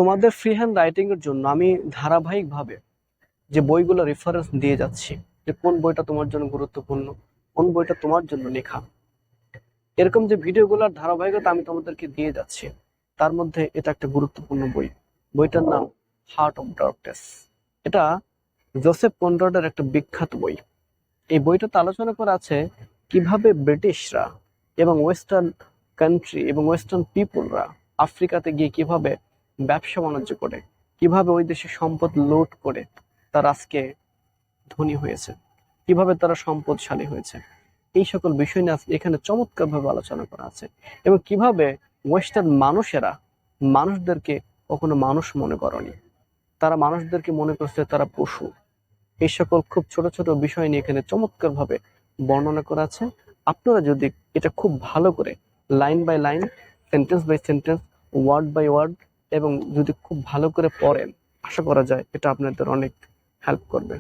তোমাদের free hand writing এর জন্য আমি ধারাবাহিকভাবে যে বইগুলো রেফারেন্স দিয়ে যাচ্ছি, যে কোন বইটা তোমার জন্য গুরুত্বপূর্ণ, কোন বইটা তোমার জন্য লেখা, এরকম যে ভিডিওগুলোর ধারাবাহিকতা আমি তোমাদেরকে দিয়ে যাচ্ছি, তার মধ্যে এটা একটা গুরুত্বপূর্ণ বই। বইটার নাম হার্ট অফ ডার্কনেস। এটা জোসেফ কনরাডের একটা বিখ্যাত বই। এই বইটাতে আলোচনা করা আছে কিভাবে ব্রিটিশরা এবং ওয়েস্টার্ন কান্ট্রি এবং ওয়েস্টার্ন পিপলরা আফ্রিকাতে গিয়ে কিভাবে ব্যবসা বাণিজ্য করে, কিভাবে ওই দেশের সম্পদ লুট করে তারা আজকে ধনী হয়েছে, কিভাবে তারা সম্পদশালী হয়েছে। এই সকল বিষয় নিয়ে আজকে এখানে চমৎকারভাবে আলোচনা করা আছে। এবং কিভাবে ওয়েস্টার্ন মানুষেরা মানুষদেরকে কখনো মানুষ মনে করেনি, তারা মানুষদেরকে মনে করছে তারা পশু। এই সকল খুব ছোট ছোট বিষয় নিয়ে এখানে চমৎকারভাবে বর্ণনা করা আছে। আপনারা যদি এটা খুব ভালো করে line by line, sentence by sentence, word by word এবং যদি খুব ভালো করে পড়েন, আশা করা যায় এটা আপনাদের অনেক হেল্প করবে।